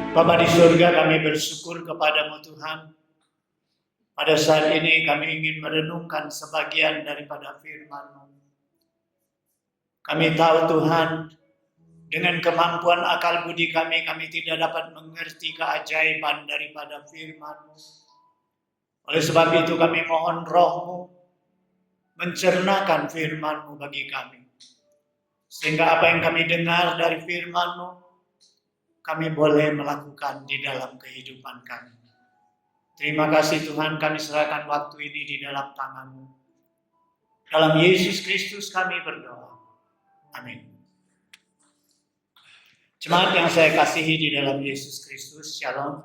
Bapa di surga, kami bersyukur kepadamu Tuhan. Pada saat ini kami ingin merenungkan sebagian daripada firman-Mu. Kami tahu Tuhan, dengan kemampuan akal budi kami tidak dapat mengerti keajaiban daripada firman-Mu. Oleh sebab itu kami mohon Roh-Mu mencernakan firman-Mu bagi kami. Sehingga apa yang kami dengar dari firman-Mu, kami boleh melakukan di dalam kehidupan kami. Terima kasih Tuhan, kami serahkan waktu ini di dalam tangan-Mu. Dalam Yesus Kristus kami berdoa. Amin. Jemaat yang saya kasihi di dalam Yesus Kristus, Shalom.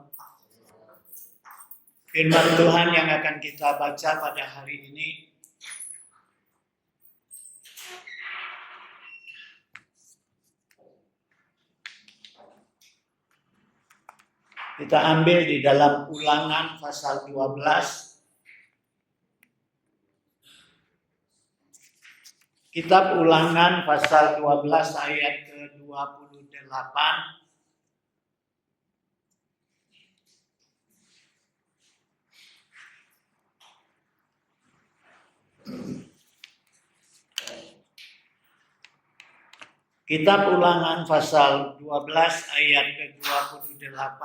Firman Tuhan yang akan kita baca pada hari ini kita ambil di dalam Ulangan pasal 12. Kitab Ulangan pasal 12 ayat ke-28. Kitab Ulangan pasal 12 ayat ke-28.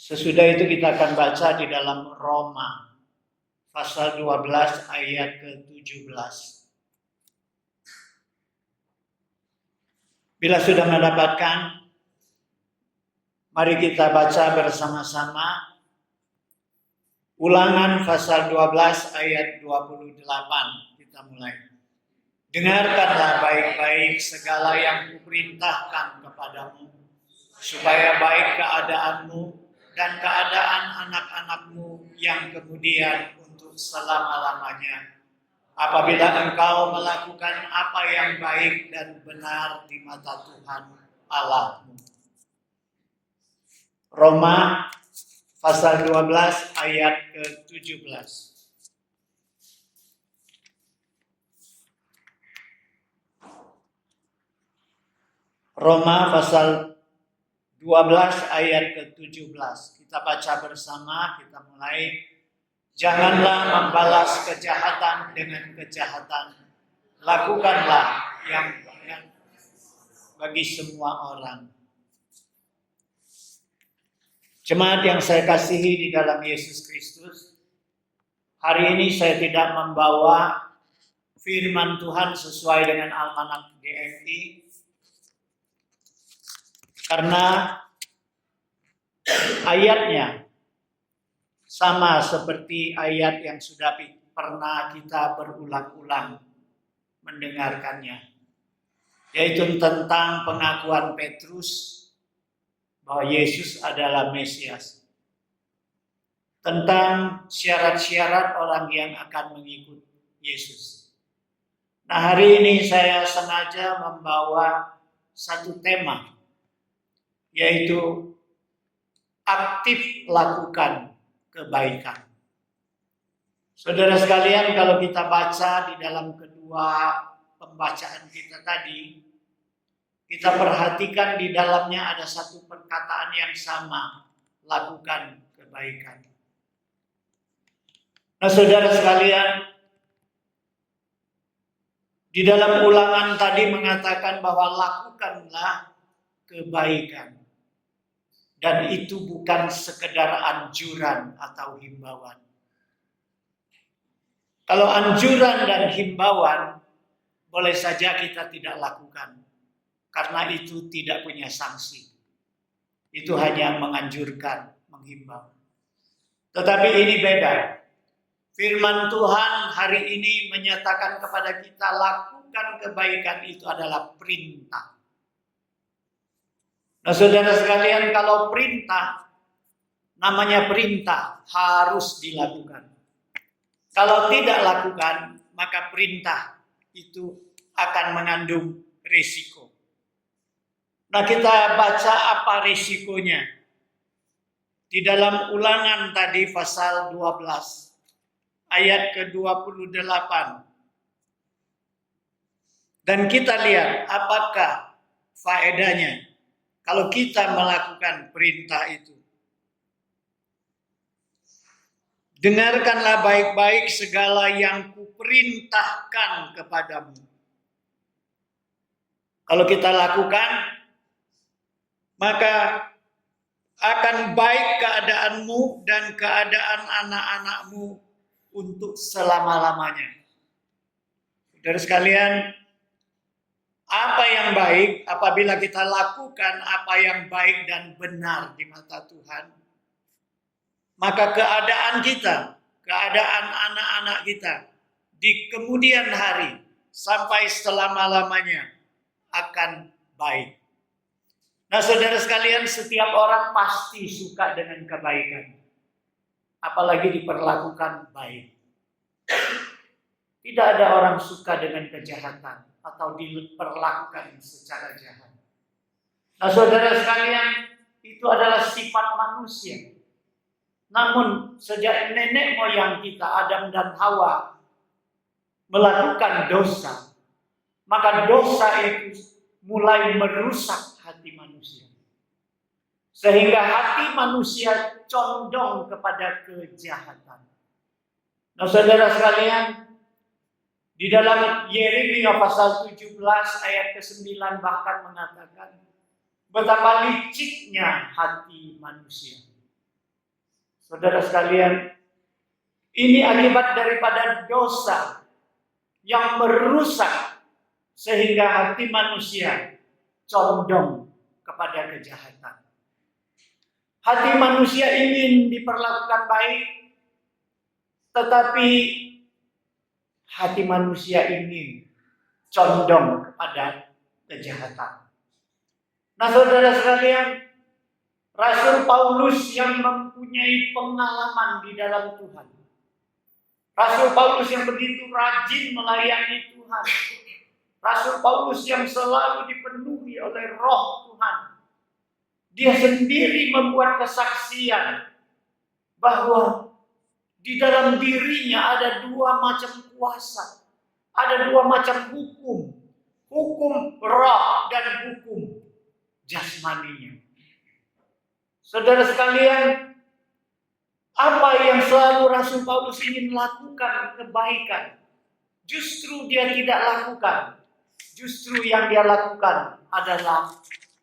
Sesudah itu kita akan baca di dalam Roma pasal 12 ayat ke-17. Bila sudah mendapatkan, mari kita baca bersama-sama Ulangan pasal 12 ayat 28. Kita mulai. Dengarkanlah baik-baik segala yang kuperintahkan kepadamu, supaya baik keadaanmu dan keadaan anak-anakmu yang kemudian untuk selama-lamanya, apabila engkau melakukan apa yang baik dan benar di mata Tuhan Allahmu. Roma pasal 12 ayat ke-17. Roma pasal 12 ayat ke-17. Kita baca bersama, kita mulai. Janganlah membalas kejahatan dengan kejahatan. Lakukanlah yang baik bagi semua orang. Jemaat yang saya kasihi di dalam Yesus Kristus, hari ini saya tidak membawa firman Tuhan sesuai dengan almanak GMI, karena ayatnya sama seperti ayat yang sudah pernah kita berulang-ulang mendengarkannya, yaitu tentang pengakuan Petrus bahwa Yesus adalah Mesias, tentang syarat-syarat orang yang akan mengikut Yesus. Nah, hari ini saya sengaja membawa satu tema, yaitu aktif lakukan kebaikan. Saudara sekalian, kalau kita baca di dalam kedua pembacaan kita tadi, kita perhatikan di dalamnya ada satu perkataan yang sama, lakukan kebaikan. Nah, saudara sekalian, di dalam Ulangan tadi mengatakan bahwa lakukanlah kebaikan. Dan itu bukan sekedar anjuran atau himbauan. Kalau anjuran dan himbauan, boleh saja kita tidak lakukan. Karena itu tidak punya sanksi. Itu hanya menganjurkan, menghimbau. Tetapi ini beda. Firman Tuhan hari ini menyatakan kepada kita, lakukan kebaikan itu adalah perintah. Nah, saudara sekalian, kalau perintah, namanya perintah, harus dilakukan. Kalau tidak lakukan, maka perintah itu akan mengandung risiko. Nah, kita baca apa risikonya. Di dalam Ulangan tadi pasal 12, ayat ke-28. Dan kita lihat apakah faedahnya kalau kita melakukan perintah itu. Dengarkanlah baik-baik segala yang kuperintahkan kepadamu. Kalau kita lakukan, maka akan baik keadaanmu dan keadaan anak-anakmu untuk selama-lamanya. Saudara sekalian, apa yang baik apabila kita lakukan apa yang baik dan benar di mata Tuhan, maka keadaan kita, keadaan anak-anak kita di kemudian hari sampai selama-lamanya akan baik. Nah, saudara sekalian, setiap orang pasti suka dengan kebaikan, apalagi diperlakukan baik. Tidak ada orang suka dengan kejahatan atau diperlakukan secara jahat. Nah, saudara sekalian, itu adalah sifat manusia. Namun sejak nenek moyang kita Adam dan Hawa melakukan dosa, maka dosa itu mulai merusak hati manusia. Sehingga hati manusia condong kepada kejahatan. Nah, saudara sekalian, di dalam Yeremia pasal 17 ayat ke-9 bahkan mengatakan betapa liciknya hati manusia. Saudara sekalian, ini akibat daripada dosa yang merusak sehingga hati manusia condong kepada kejahatan. Hati manusia ingin diperlakukan baik, tetapi hati manusia ingin condong kepada kejahatan. Nah, saudara sekalian, Rasul Paulus yang mempunyai pengalaman di dalam Tuhan, Rasul Paulus yang begitu rajin melayani Tuhan, Rasul Paulus yang selalu dipenuhi oleh Roh Tuhan, dia sendiri membuat kesaksian bahwa di dalam dirinya ada dua macam kuasa, ada dua macam hukum, hukum roh dan hukum jasmaninya. Saudara sekalian, apa yang selalu Rasul Paulus ingin lakukan kebaikan, justru dia tidak lakukan. Justru yang dia lakukan adalah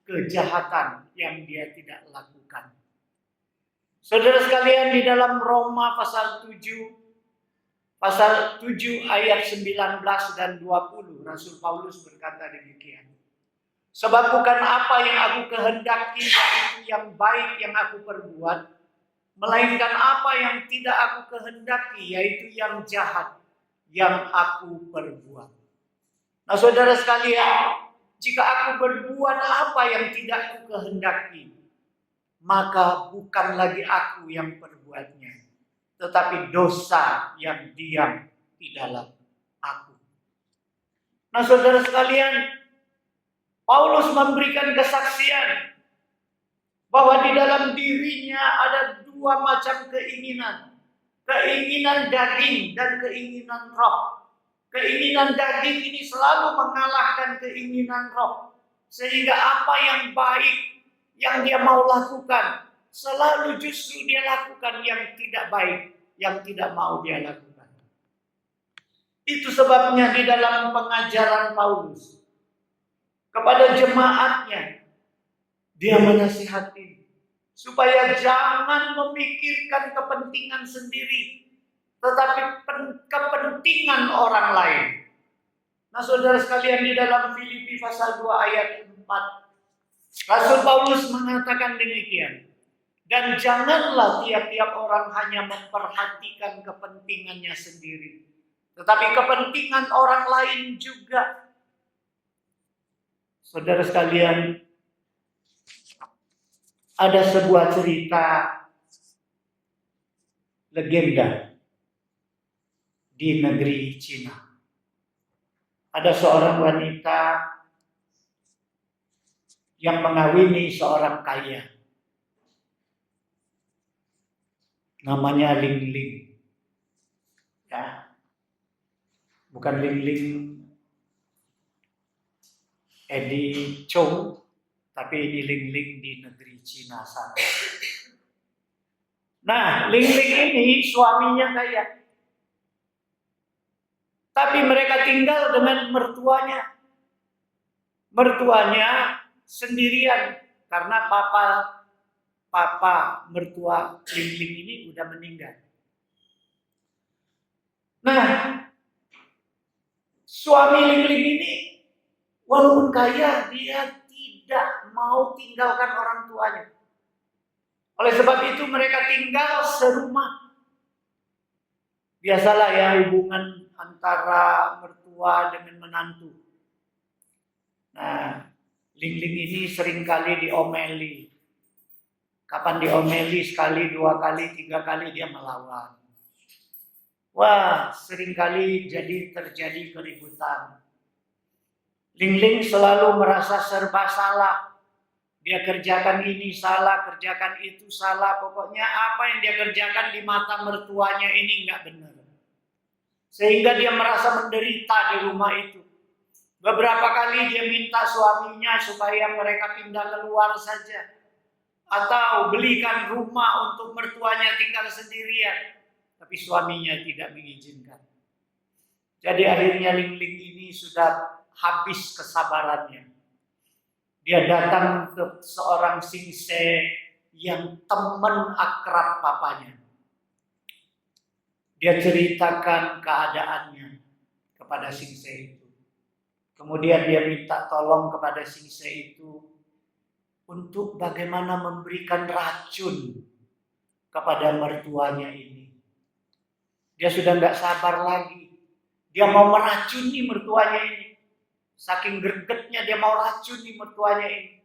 kejahatan yang dia tidak lakukan. Saudara sekalian, di dalam Roma pasal 7 ayat 19 dan 20, Rasul Paulus berkata demikian. Sebab bukan apa yang aku kehendaki yaitu yang baik yang aku perbuat, melainkan apa yang tidak aku kehendaki yaitu yang jahat yang aku perbuat. Nah, saudara sekalian, jika aku berbuat apa yang tidak aku kehendaki, maka bukan lagi aku yang perbuatnya, tetapi dosa yang diam di dalam aku. Nah, saudara sekalian, Paulus memberikan kesaksian bahwa di dalam dirinya ada dua macam keinginan. Keinginan daging dan keinginan roh. Keinginan daging ini selalu mengalahkan keinginan roh. Sehingga apa yang baik yang dia mau lakukan, selalu justru dia lakukan yang tidak baik, yang tidak mau dia lakukan. Itu sebabnya di dalam pengajaran Paulus kepada jemaatnya, dia menasihati supaya jangan memikirkan kepentingan sendiri, tetapi kepentingan orang lain. Nah, saudara sekalian, di dalam Filipi pasal 2 ayat 4, Rasul Paulus mengatakan demikian. Dan janganlah tiap-tiap orang hanya memperhatikan kepentingannya sendiri, tetapi kepentingan orang lain juga. Saudara sekalian, ada sebuah cerita legenda di negeri Cina. Ada seorang wanita yang mengawini seorang kaya. Namanya Ling Ling. Ya. Bukan Ling Ling Eddie Chong, tapi ini Ling-Ling di negeri Cina sana. Nah, Ling-Ling ini suaminya kaya. Tapi mereka tinggal dengan mertuanya. Mertuanya sendirian karena papa mertua Ling-Ling ini udah meninggal. Nah, suami Ling-Ling ini walaupun kaya, dia tidak mau tinggalkan orang tuanya. Oleh sebab itu mereka tinggal serumah. Biasalah ya hubungan antara mertua dengan menantu. Nah, Ling-Ling ini seringkali diomeli. Kapan diomeli? Sekali, 2 kali, 3 kali dia melawan. Wah, seringkali terjadi keributan. Ling-Ling selalu merasa serba salah. Dia kerjakan ini salah, kerjakan itu salah. Pokoknya apa yang dia kerjakan di mata mertuanya ini nggak benar. Sehingga dia merasa menderita di rumah itu. Beberapa kali dia minta suaminya supaya mereka pindah keluar saja. Atau belikan rumah untuk mertuanya tinggal sendirian. Tapi suaminya tidak mengizinkan. Jadi akhirnya Ling-Ling ini sudah habis kesabarannya. Dia datang ke seorang singse yang teman akrab papanya. Dia ceritakan keadaannya kepada singse itu. Kemudian dia minta tolong kepada singse itu untuk bagaimana memberikan racun kepada mertuanya ini. Dia sudah nggak sabar lagi. Dia mau meracuni mertuanya ini. Saking gregetnya dia mau racuni mertuanya ini.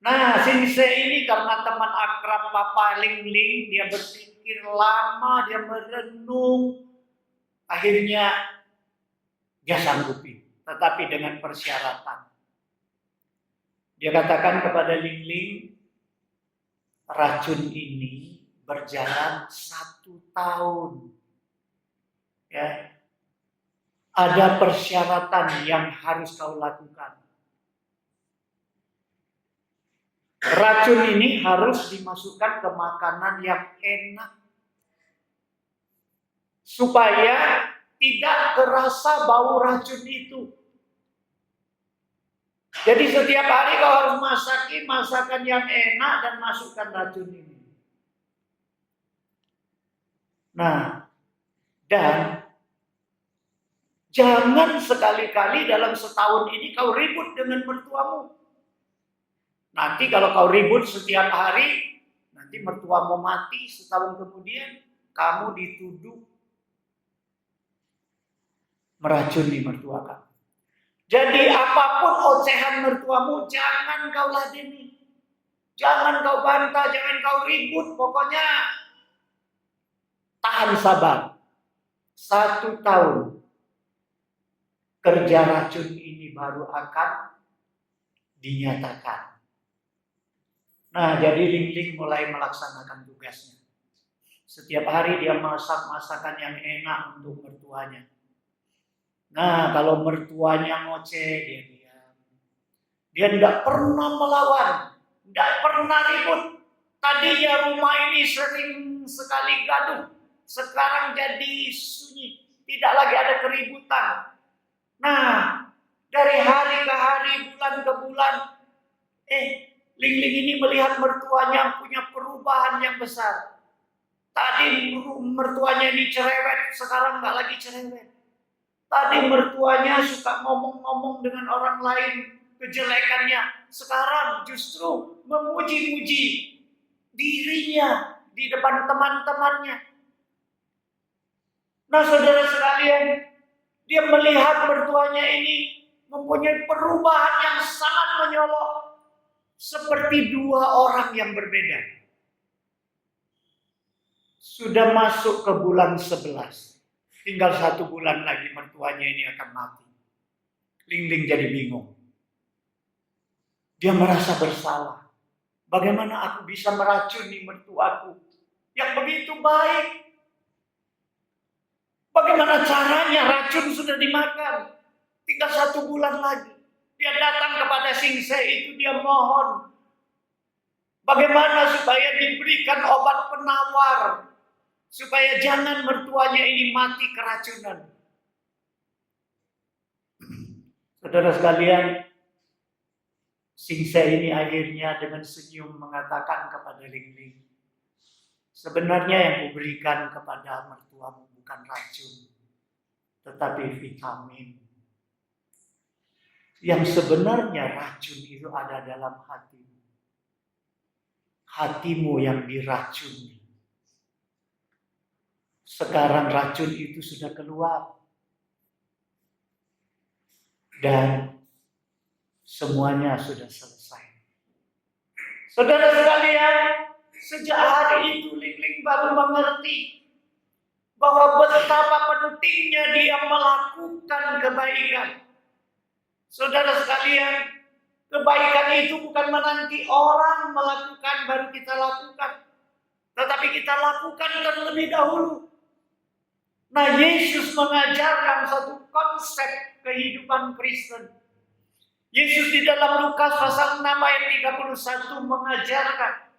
Nah, singse ini karena teman akrab papa Ling-Ling, dia berpikir lama, dia merenung. Akhirnya dia sanggupi, tetapi dengan persyaratan. Dia katakan kepada Ling-Ling, racun ini berjalan 1 tahun. Ya. Ada persyaratan yang harus kau lakukan. Racun ini harus dimasukkan ke makanan yang enak. Supaya tidak terasa bau racun itu. Jadi setiap hari kau harus masakan yang enak dan masukkan racun ini. Nah, dan jangan sekali-kali dalam setahun ini kau ribut dengan mertuamu. Nanti kalau kau ribut setiap hari, nanti mertuamu mati, setahun kemudian kamu dituduh meracuni mertua kamu. Jadi apapun ocehan mertuamu jangan kau ladeni. Jangan kau bantah, jangan kau ribut, pokoknya tahan sabar. 1 tahun. Kerja racun ini baru akan dinyatakan. Nah, jadi Ling-Ling mulai melaksanakan tugasnya. Setiap hari dia masak masakan yang enak untuk mertuanya. Nah, kalau mertuanya ngoceh, dia diam. Dia tidak pernah melawan, tidak pernah ribut. Tadinya rumah ini sering sekali gaduh, sekarang jadi sunyi, tidak lagi ada keributan. Nah, dari hari ke hari, bulan ke bulan, Ling-Ling ini melihat mertuanya punya perubahan yang besar. Tadi mertuanya ini cerewet, sekarang nggak lagi cerewet. Tadi mertuanya suka ngomong-ngomong dengan orang lain kejelekannya, sekarang justru memuji-muji dirinya di depan teman-temannya. Nah, saudara sekalian, dia melihat mertuanya ini mempunyai perubahan yang sangat menyolok. Seperti 2 orang yang berbeda. Sudah masuk ke bulan 11. Tinggal 1 bulan lagi mertuanya ini akan mati. Ling-Ling jadi bingung. Dia merasa bersalah. Bagaimana aku bisa meracuni mertuaku yang begitu baik? Bagaimana caranya? Racun sudah dimakan. Tinggal 1 bulan lagi. Dia datang kepada Singse itu, dia mohon bagaimana supaya diberikan obat penawar, supaya jangan mertuanya ini mati keracunan. Saudara sekalian, Singse ini akhirnya dengan senyum mengatakan kepada Ling Ling, sebenarnya yang kuberikan kepada mertuamu bukan racun, tetapi vitamin. Yang sebenarnya racun itu ada dalam hatimu. Hatimu yang diracuni. Sekarang racun itu sudah keluar. Dan semuanya sudah selesai. Saudara sekalian, sejak hari itu Ling Ling baru mengerti bahwa betapa pentingnya dia melakukan kebaikan. Saudara sekalian, kebaikan itu bukan menanti orang melakukan baru kita lakukan, tetapi kita lakukan terlebih dahulu. Nah, Yesus mengajarkan satu konsep kehidupan Kristen. Yesus di dalam Lukas pasal 6 ayat 31 mengajarkan,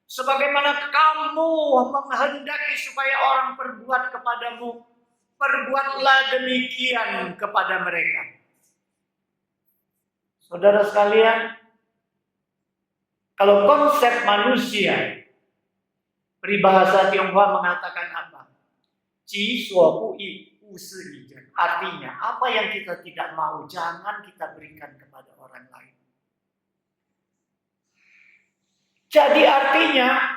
sebagaimana kamu menghendaki supaya orang berbuat kepadamu, perbuatlah demikian kepada mereka. Saudara sekalian, kalau konsep manusia, peribahasa Tionghoa mengatakan apa? Ji suo bu yi wu shi yi. Artinya, apa yang kita tidak mau, jangan kita berikan kepada orang lain. Jadi artinya,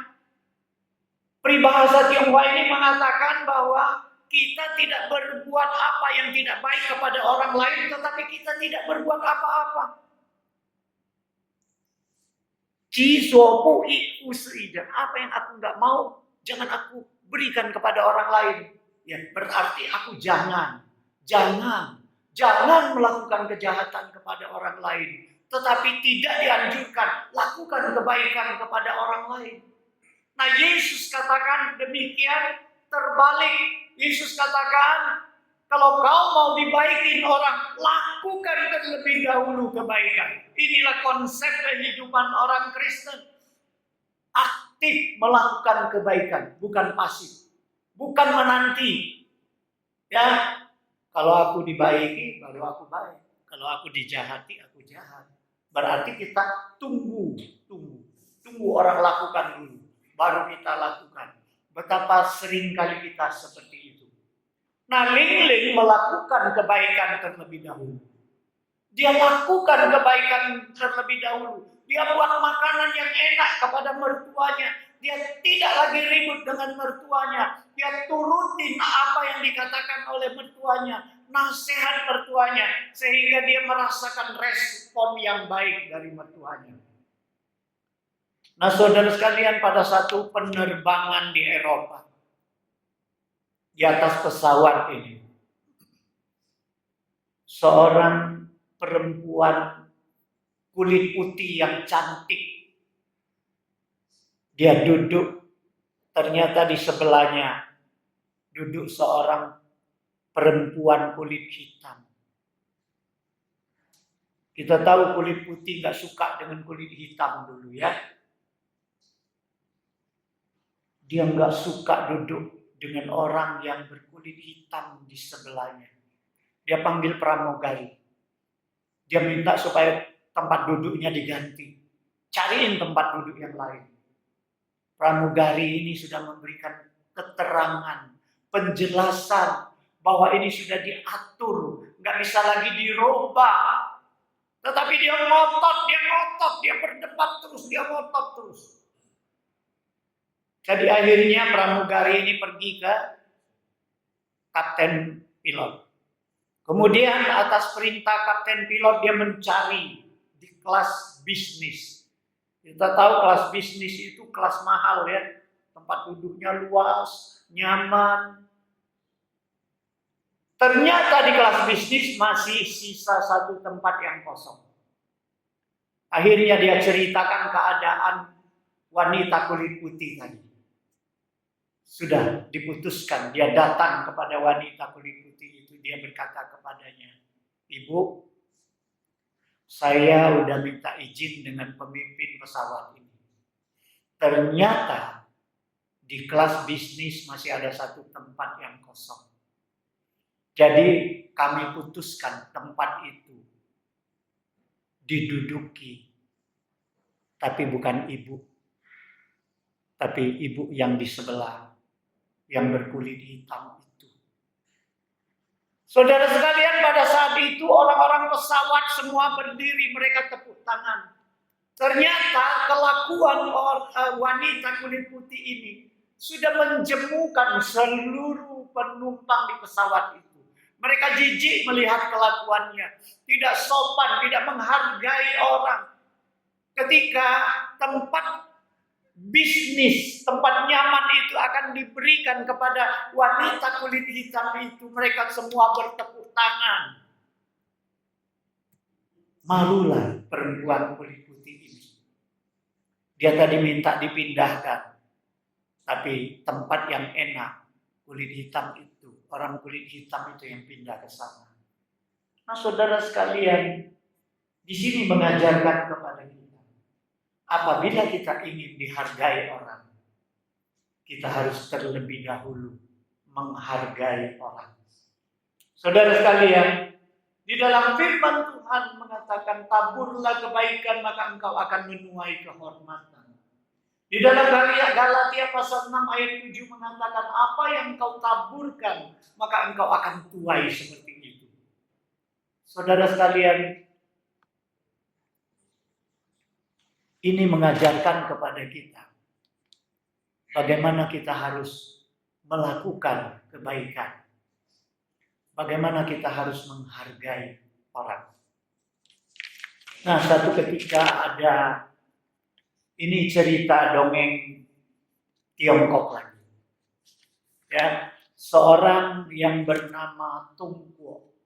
peribahasa Tionghoa ini mengatakan bahwa kita tidak berbuat apa yang tidak baik kepada orang lain, tetapi kita tidak berbuat apa-apa. Apa yang aku nggak mau, jangan aku berikan kepada orang lain. Ya, berarti aku jangan melakukan kejahatan kepada orang lain. Tetapi tidak dianjurkan, lakukan kebaikan kepada orang lain. Nah, Yesus katakan demikian, terbalik. Yesus katakan, kalau kau mau dibaikin orang, lakukan terlebih dahulu kebaikan. Inilah konsep kehidupan orang Kristen. Aktif melakukan kebaikan, bukan pasif. Bukan menanti. Ya, kalau aku dibaiki, baru aku baik. Kalau aku dijahati, aku jahat. Berarti kita tunggu orang lakukan dulu, baru kita lakukan. Betapa sering kali kita seperti itu. Nah, Ling Ling melakukan kebaikan terlebih dahulu. Dia lakukan kebaikan terlebih dahulu. Dia buat makanan yang enak kepada mertuanya. Dia tidak lagi ribut dengan mertuanya. Dia turutin apa yang dikatakan oleh mertuanya, nasihat mertuanya, sehingga dia merasakan respon yang baik dari mertuanya. Nah, saudara sekalian, pada satu penerbangan di Eropa, di atas pesawat ini, seorang perempuan kulit putih yang cantik, dia duduk, ternyata di sebelahnya duduk seorang perempuan kulit hitam. Kita tahu kulit putih gak suka dengan kulit hitam dulu ya. Dia gak suka duduk dengan orang yang berkulit hitam di sebelahnya. Dia panggil pramugari. Dia minta supaya tempat duduknya diganti. Cariin tempat duduk yang lain. Pramugari ini sudah memberikan keterangan, penjelasan bahwa ini sudah diatur, nggak bisa lagi dirubah. Tetapi dia ngotot, dia berdebat terus, dia ngotot terus. Jadi akhirnya pramugari ini pergi ke kapten pilot. Kemudian atas perintah kapten pilot dia mencari di kelas bisnis. Kita tahu kelas bisnis itu kelas mahal ya. Tempat duduknya luas, nyaman. Ternyata di kelas bisnis masih sisa satu tempat yang kosong. Akhirnya dia ceritakan keadaan wanita kulit putih tadi. Sudah diputuskan, dia datang kepada wanita kulit putih itu, dia berkata kepadanya, "Ibu, Saya udah minta izin dengan pemimpin pesawat ini. Ternyata di kelas bisnis masih ada satu tempat yang kosong. Jadi kami putuskan tempat itu diduduki, tapi bukan ibu, tapi ibu yang di sebelah, yang berkulit hitam itu. Saudara sekalian, pada saat itu orang-orang pesawat semua berdiri, mereka tepuk tangan. Ternyata kelakuan wanita kulit putih ini sudah menjemukan seluruh penumpang di pesawat itu. Mereka jijik melihat kelakuannya, tidak sopan, tidak menghargai orang. Ketika tempat bisnis, tempat nyaman itu akan diberikan kepada wanita kulit hitam itu, mereka semua bertepuk tangan. Malulah perempuan kulit putih ini. Dia tadi minta dipindahkan, tapi tempat yang enak, kulit hitam itu, orang kulit hitam itu yang pindah ke sana. Nah, saudara sekalian, di sini mengajarkan kepada kita, apabila kita ingin dihargai orang, kita harus terlebih dahulu menghargai orang. Saudara sekalian, di dalam firman Tuhan mengatakan, taburlah kebaikan maka engkau akan menuai kehormatan. Di dalam Galatia pasal 6 ayat 7 mengatakan, apa yang engkau taburkan maka engkau akan tuai seperti itu. Saudara sekalian, ini mengajarkan kepada kita bagaimana kita harus melakukan kebaikan. Bagaimana kita harus menghargai orang. Nah, satu ketika ada, ini cerita dongeng Tiongkok lagi. Ya, seorang yang bernama Tung Quo.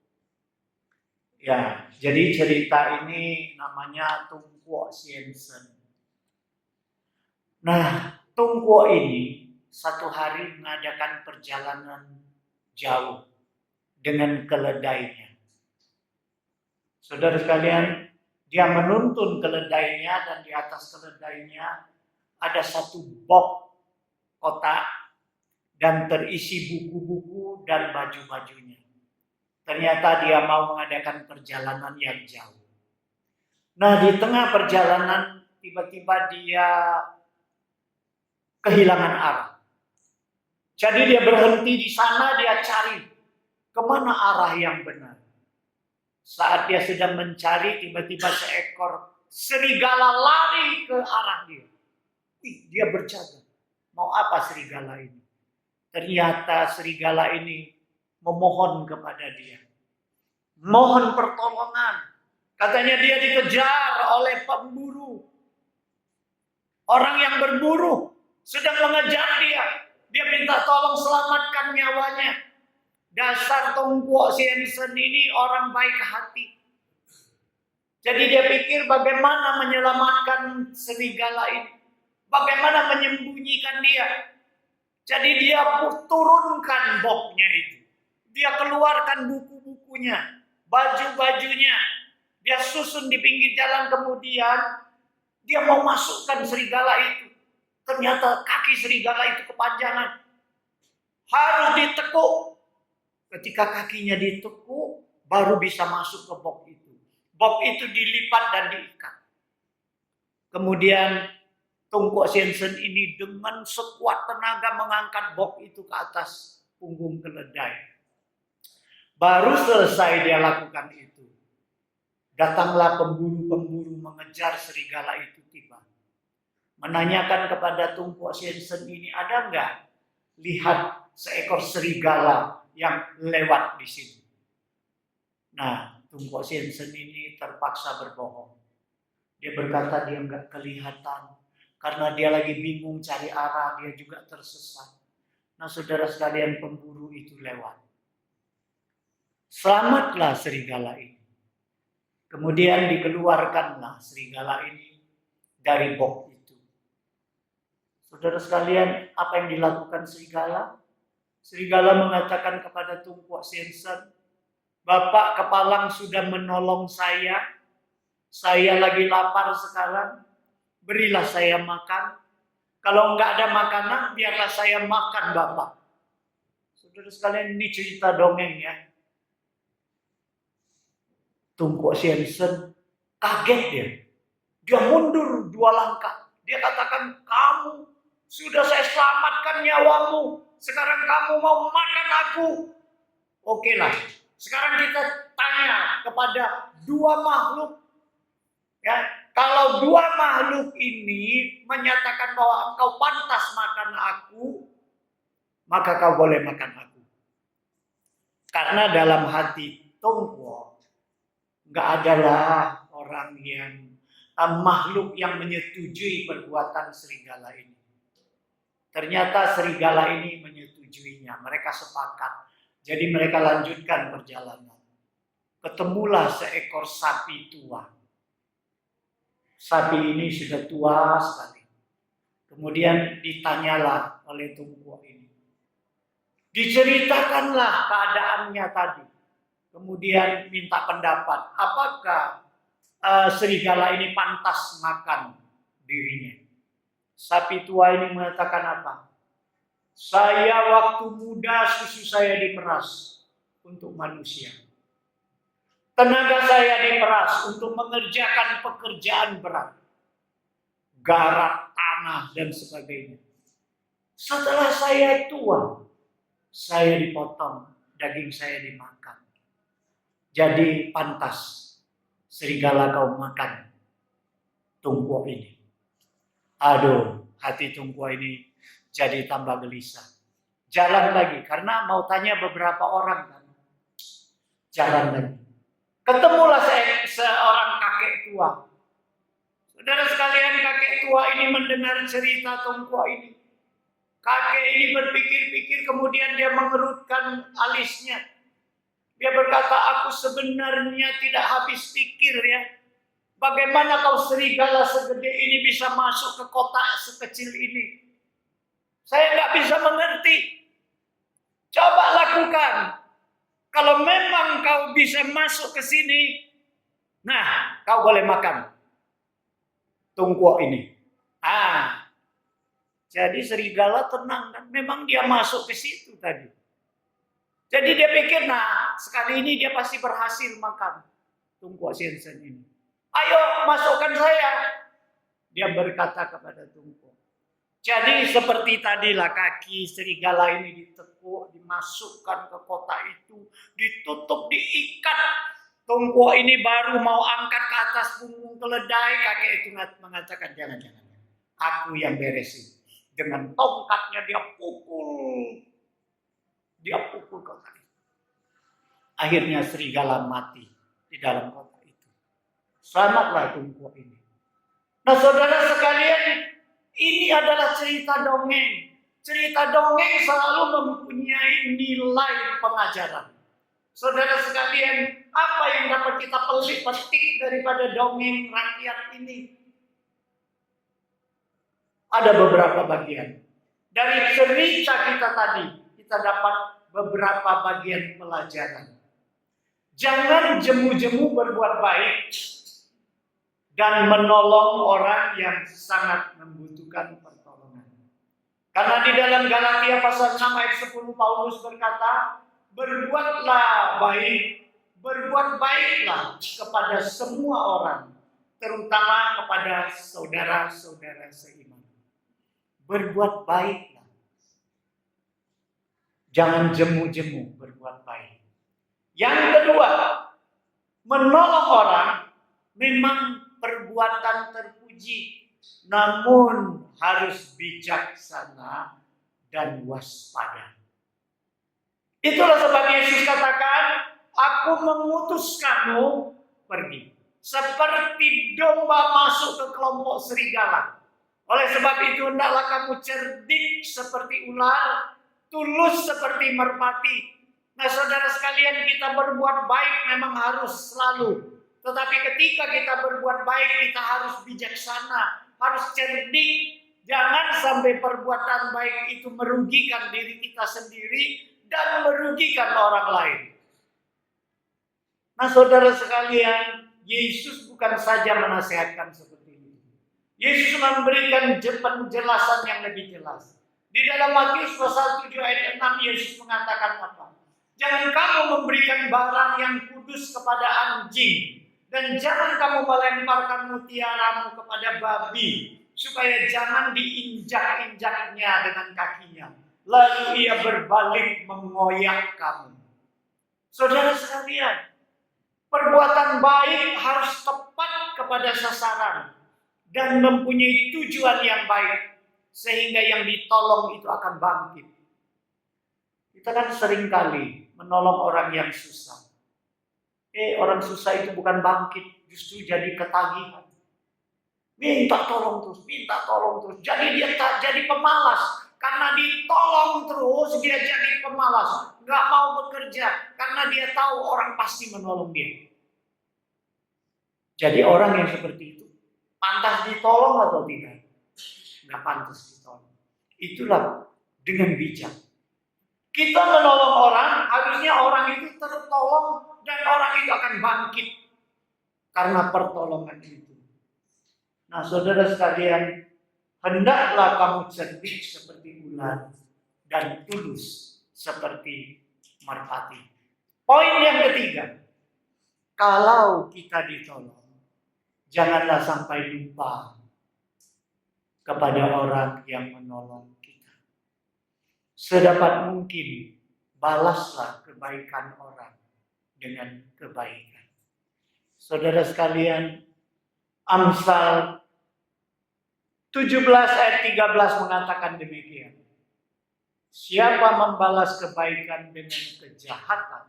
Ya, jadi cerita ini namanya Tung Quo Sien Sen. Nah, Tung Quo ini satu hari mengadakan perjalanan jauh dengan keledainya. Saudara sekalian, dia menuntun keledainya dan di atas keledainya ada satu box kotak dan terisi buku-buku dan baju-bajunya. Ternyata dia mau mengadakan perjalanan yang jauh. Nah, di tengah perjalanan tiba-tiba dia kehilangan arah. Jadi dia berhenti di sana, dia cari kemana arah yang benar. Saat dia sedang mencari, tiba-tiba seekor serigala lari ke arah dia. Dia berjaga. Mau apa serigala ini? Ternyata serigala ini memohon kepada dia. Mohon pertolongan. Katanya dia dikejar oleh pemburu. Orang yang berburu sedang mengejar dia. Dia minta tolong selamatkan nyawanya. Dasar Tung Quo Sien Sen ini orang baik hati. Jadi dia pikir bagaimana menyelamatkan serigala ini. Bagaimana menyembunyikan dia. Jadi dia turunkan boxnya itu. Dia keluarkan buku-bukunya, baju-bajunya. Dia susun di pinggir jalan, kemudian dia mau masukkan serigala itu. Ternyata kaki serigala itu kepanjangan. Harus ditekuk. Ketika kakinya ditekuk, baru bisa masuk ke box itu. Box itu dilipat dan diikat. Kemudian Tung Quo Sien Sen ini dengan sekuat tenaga mengangkat box itu ke atas punggung keledai. Baru selesai dia lakukan itu, datanglah pemburu-pemburu mengejar serigala itu tiba. Menanyakan kepada Tung Quo Sien Sen ini, ada enggak lihat seekor serigala yang lewat di sini? Nah, Tung Quo Sien Sen ini terpaksa berbohong. Dia berkata dia enggak kelihatan. Karena dia lagi bingung cari arah, dia juga tersesat. Nah, saudara sekalian, pemburu itu lewat. Selamatlah serigala ini. Kemudian dikeluarkanlah serigala ini dari box itu. Saudara sekalian, apa yang dilakukan serigala? Serigala mengatakan kepada Tung Quo Sien Sen, Bapak Kepalang sudah menolong saya. Saya lagi lapar sekarang, berilah saya makan. Kalau enggak ada makanan, biarlah saya makan Bapak. Saudara sekalian, ini cerita dongeng ya. Tungku Siensen kaget dia. Dia mundur 2 langkah. Dia katakan, kamu sudah saya selamatkan nyawamu. Sekarang kamu mau makan aku. Oke lah. Sekarang kita tanya kepada 2 makhluk. Ya, kalau 2 makhluk ini menyatakan bahwa engkau pantas makan aku, maka kau boleh makan aku. Karena dalam hati Tungku nggak adalah orang yang makhluk yang menyetujui perbuatan serigala ini. Ternyata serigala ini menyetujuinya. Mereka sepakat. Jadi mereka lanjutkan perjalanan. Ketemulah seekor sapi tua. Sapi ini sudah tua sekali. Kemudian ditanyalah oleh Tungku ini. Diceritakanlah keadaannya tadi. Kemudian minta pendapat. Apakah serigala ini pantas makan dirinya? Sapi tua ini mengatakan apa? Saya waktu muda susu saya diperas untuk manusia. Tenaga saya diperas untuk mengerjakan pekerjaan berat. Garap tanah dan sebagainya. Setelah saya tua, saya dipotong, daging saya dimakan. Jadi pantas serigala kau makan Tungku ini. Aduh, hati Tungku ini jadi tambah gelisah. Jalan lagi, karena mau tanya beberapa orang kan. Jalan lagi. Ketemulah seorang kakek tua. Saudara sekalian, kakek tua ini mendengar cerita Tungku ini. Kakek ini berpikir-pikir, kemudian dia mengerutkan alisnya. Dia berkata, aku sebenarnya tidak habis pikir ya. Bagaimana kau serigala segede ini bisa masuk ke kotak sekecil ini? Saya nggak bisa mengerti. Coba lakukan. Kalau memang kau bisa masuk ke sini, nah kau boleh makan Tungku ini. Jadi serigala tenang kan? Memang dia masuk ke situ tadi. Jadi dia pikir, nah sekali ini dia pasti berhasil makan Tungku Siensen ini. Ayo masukkan saya. Dia berkata kepada Tungku. Jadi seperti tadilah kaki serigala ini ditekuk, dimasukkan ke kotak itu, ditutup, diikat. Tungku ini baru mau angkat ke atas punggung keledai, kakek itu mengatakan jangan-jangan. Aku yang beresin. Dengan tongkatnya dia pukul. Dia pukul kotak itu. Akhirnya serigala mati di dalam kotak itu. Selamatlah Tungku ini. Nah saudara sekalian, ini adalah cerita dongeng. Cerita dongeng selalu mempunyai nilai pengajaran. Saudara sekalian, apa yang dapat kita petik daripada dongeng rakyat ini? Ada beberapa bagian. Dari cerita kita tadi, kita dapat beberapa bagian pelajaran. Jangan jemu-jemu berbuat baik dan menolong orang yang sangat membutuhkan pertolongan. Karena di dalam Galatia pasal 6 ayat 10 Paulus berkata, berbuatlah baik, berbuat baiklah kepada semua orang, terutama kepada saudara-saudara seiman. Berbuat baiklah. Jangan jemu-jemu berbuat baik. Yang kedua, menolong orang memang perbuatan terpuji, namun harus bijaksana dan waspada. Itulah sebabnya Yesus katakan, aku mengutus kamu pergi. Seperti domba masuk ke kelompok serigala. Oleh sebab itu, hendaklah kamu cerdik seperti ular, tulus seperti merpati. Nah saudara sekalian, kita berbuat baik memang harus selalu. Tetapi ketika kita berbuat baik, kita harus bijaksana, harus cerdik. Jangan sampai perbuatan baik itu merugikan diri kita sendiri dan merugikan orang lain. Nah saudara sekalian, Yesus bukan saja menasihatkan seperti itu. Yesus memberikan penjelasan yang lebih jelas. Di dalam Matius pasal 7 ayat 6 Yesus mengatakan apa? Jangan kamu memberikan barang yang kudus kepada anjing, dan jangan kamu melemparkan mutiaramu kepada babi, supaya jangan diinjak-injaknya dengan kakinya, lalu ia berbalik mengoyak kamu. Saudara sekalian, perbuatan baik harus tepat kepada sasaran dan mempunyai tujuan yang baik, sehingga yang ditolong itu akan bangkit. Kita kan seringkali menolong orang yang susah. Orang susah itu bukan bangkit, justru jadi ketagihan. Minta tolong terus. Jadi dia tak jadi pemalas. Karena ditolong terus, dia jadi pemalas. Gak mau bekerja, karena dia tahu orang pasti menolong dia. Jadi orang yang seperti itu, pantas ditolong atau tidak? Gak pantas ditolong. Itulah dengan bijak. Kita menolong orang, harusnya orang itu tertolong dan orang itu akan bangkit karena pertolongan itu. Nah, saudara sekalian, hendaklah kamu cerdik seperti ular dan tulus seperti merpati. Poin yang ketiga, kalau kita ditolong, janganlah sampai lupa kepada orang yang menolong kita. Sedapat mungkin balaslah kebaikan orang dengan kebaikan. Saudara sekalian, Amsal 17 ayat 13 mengatakan demikian. Siapa membalas kebaikan dengan kejahatan,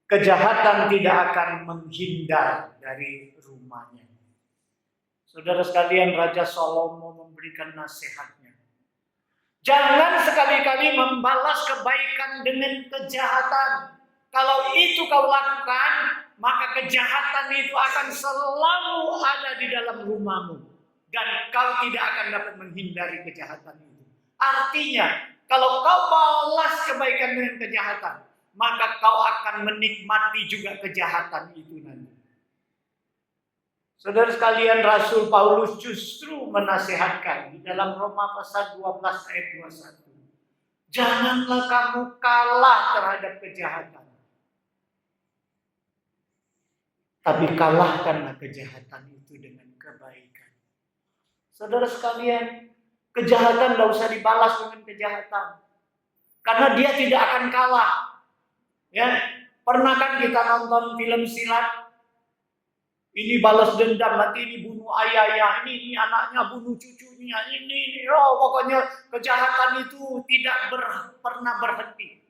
kejahatan tidak akan menghindar dari rumahnya. Saudara sekalian, Raja Salomo memberikan nasihatnya. Jangan sekali-kali membalas kebaikan dengan kejahatan. Kalau itu kau lakukan, maka kejahatan itu akan selalu ada di dalam rumahmu. Dan kau tidak akan dapat menghindari kejahatan itu. Artinya, kalau kau balas kebaikan dengan kejahatan, maka kau akan menikmati juga kejahatan itu nanti. Saudara sekalian, Rasul Paulus justru menasihatkan di dalam Roma pasal 12 ayat 21. Janganlah kamu kalah terhadap kejahatan, tapi kalahkanlah kejahatan itu dengan kebaikan. Saudara sekalian, kejahatan tidak usah dibalas dengan kejahatan, karena dia tidak akan kalah. Ya, pernah kan kita nonton film silat? Ini balas dendam, nanti ini bunuh ayahnya, ini anaknya bunuh cucunya, ini pokoknya kejahatan itu tidak pernah berhenti.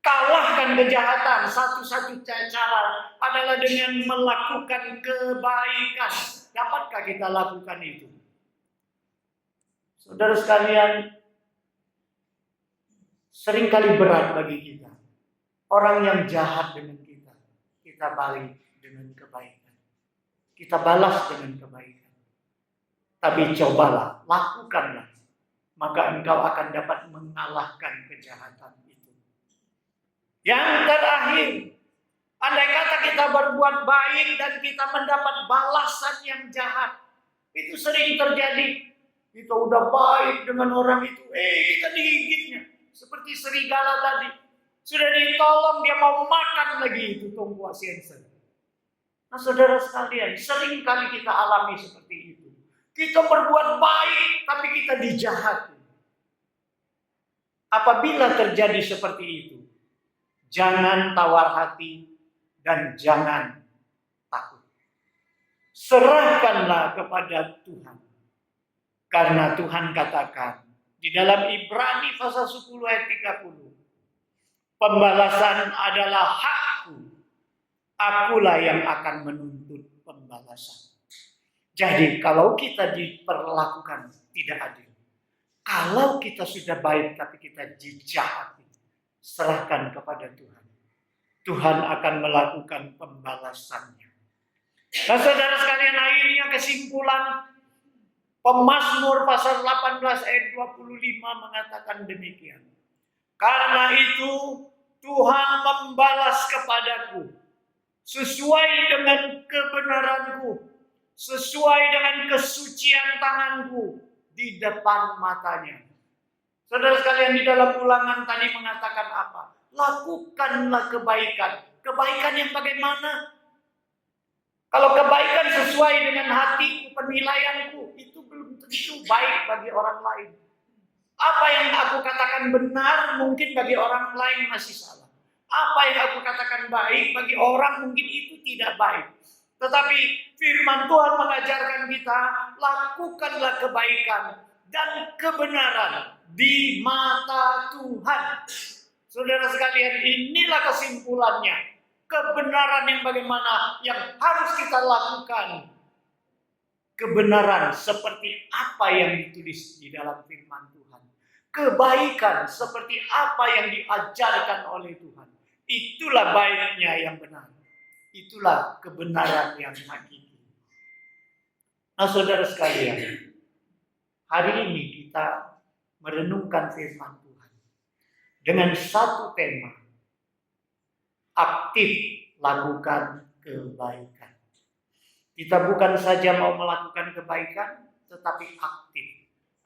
Kalahkan kejahatan, satu-satu cara adalah dengan melakukan kebaikan. Dapatkah kita lakukan itu? Saudara sekalian, seringkali berat bagi kita. Orang yang jahat dengan kita, kita balik dengan kebaikan. Kita balas dengan kebaikan. Tapi cobalah, lakukanlah. Maka engkau akan dapat mengalahkan kejahatan itu. Yang terakhir, andai kata kita berbuat baik dan kita mendapat balasan yang jahat. Itu sering terjadi. Kita udah baik dengan orang itu, kita digigitnya. Seperti serigala tadi. Sudah ditolong, dia mau makan lagi itu tongkua senser. Nah, saudara sekalian, sering kali kita alami seperti itu. Kita berbuat baik, tapi kita dijahati. Apabila terjadi seperti itu, jangan tawar hati dan jangan takut. Serahkanlah kepada Tuhan. Karena Tuhan katakan di dalam Ibrani pasal 10 ayat 30, pembalasan adalah hakku. Akulah yang akan menuntut pembalasan. Jadi kalau kita diperlakukan tidak adil, kalau kita sudah baik tapi kita dijahati, serahkan kepada Tuhan. Tuhan akan melakukan pembalasannya. Nah, saudara sekalian, akhirnya kesimpulan Pemazmur pasal 18 ayat 25 mengatakan demikian. Karena itu Tuhan membalas kepadaku sesuai dengan kebenaranku, sesuai dengan kesucian tanganku di depan matanya. Saudara sekalian, di dalam Ulangan tadi mengatakan apa? Lakukanlah kebaikan. Kebaikan yang bagaimana? Kalau kebaikan sesuai dengan hatiku, penilaianku, itu belum tentu baik bagi orang lain. Apa yang aku katakan benar, mungkin bagi orang lain masih salah. Apa yang aku katakan baik, bagi orang mungkin itu tidak baik. Tetapi firman Tuhan mengajarkan kita, lakukanlah kebaikan dan kebenaran di mata Tuhan. Saudara sekalian, inilah kesimpulannya. Kebenaran yang bagaimana yang harus kita lakukan. Kebenaran seperti apa yang ditulis di dalam firman Tuhan. Kebaikan seperti apa yang diajarkan oleh Tuhan. Itulah baiknya yang benar. Itulah kebenaran yang hakiki. Nah, saudara sekalian, hari ini kita merenungkan firman Tuhan dengan satu tema, aktif lakukan kebaikan. Kita bukan saja mau melakukan kebaikan, tetapi aktif.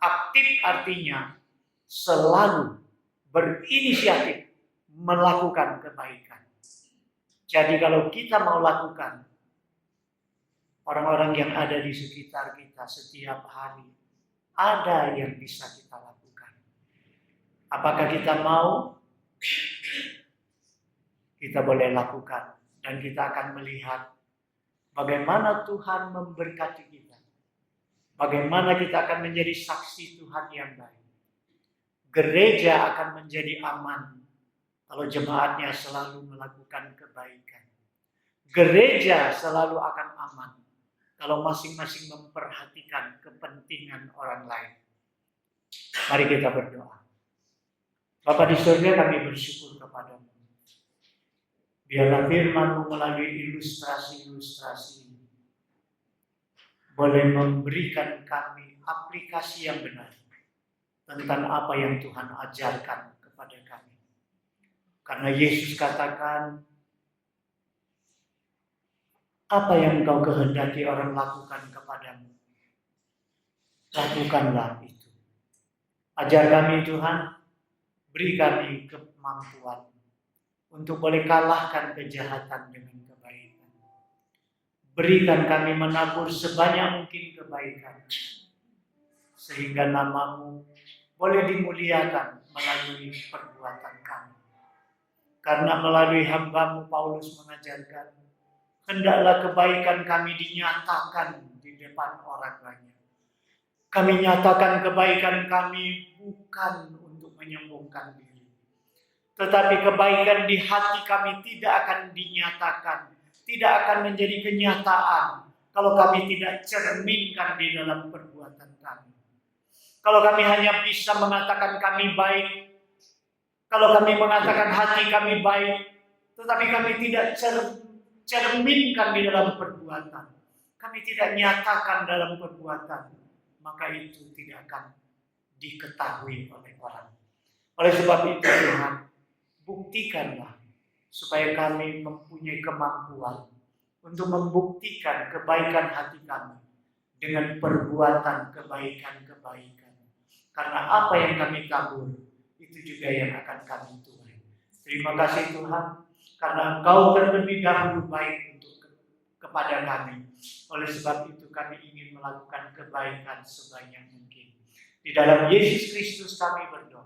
Aktif artinya selalu berinisiatif melakukan kebaikan. Jadi kalau kita mau lakukan, orang-orang yang ada di sekitar kita setiap hari, ada yang bisa kita lakukan. Apakah kita mau? Kita boleh lakukan. Dan kita akan melihat bagaimana Tuhan memberkati kita. Bagaimana kita akan menjadi saksi Tuhan yang baik. Gereja akan menjadi aman kalau jemaatnya selalu melakukan kebaikan. Gereja selalu akan aman kalau masing-masing memperhatikan kepentingan orang lain. Mari kita berdoa. Bapa di surga, kami bersyukur kepadamu. Biarlah firman-Mu melalui ilustrasi-ilustrasi ini boleh memberikan kami aplikasi yang benar tentang apa yang Tuhan ajarkan kepada kami. Karena Yesus katakan, apa yang Engkau kehendaki orang lakukan kepadamu, lakukanlah itu. Ajar kami Tuhan, beri kami kemampuan untuk boleh kalahkan kejahatan dengan kebaikan. Berikan kami menabur sebanyak mungkin kebaikan, sehingga nama-Mu boleh dimuliakan melalui perbuatan kami. Karena melalui hamba-Mu Paulus mengajarkan, hendaklah kebaikan kami dinyatakan di depan orang banyak. Kami nyatakan kebaikan kami bukan untuk menyombongkan diri, tetapi kebaikan di hati kami tidak akan dinyatakan, tidak akan menjadi kenyataan kalau kami tidak cerminkan di dalam perbuatan kami. Kalau kami hanya bisa mengatakan kami baik, kalau kami mengatakan hati kami baik, tetapi kami tidak cerminkan di dalam perbuatan, kami tidak nyatakan dalam perbuatan, maka itu tidak akan diketahui oleh orang. Oleh sebab itu Tuhan, buktikanlah supaya kami mempunyai kemampuan untuk membuktikan kebaikan hati kami dengan perbuatan kebaikan-kebaikan. Karena apa yang kami tabur, itu juga yang akan kami tuai. Terima kasih Tuhan, karena Engkau terlebih dahulu baik kepada kami. Oleh sebab itu kami ingin melakukan kebaikan sebanyak mungkin. Di dalam Yesus Kristus kami berdoa.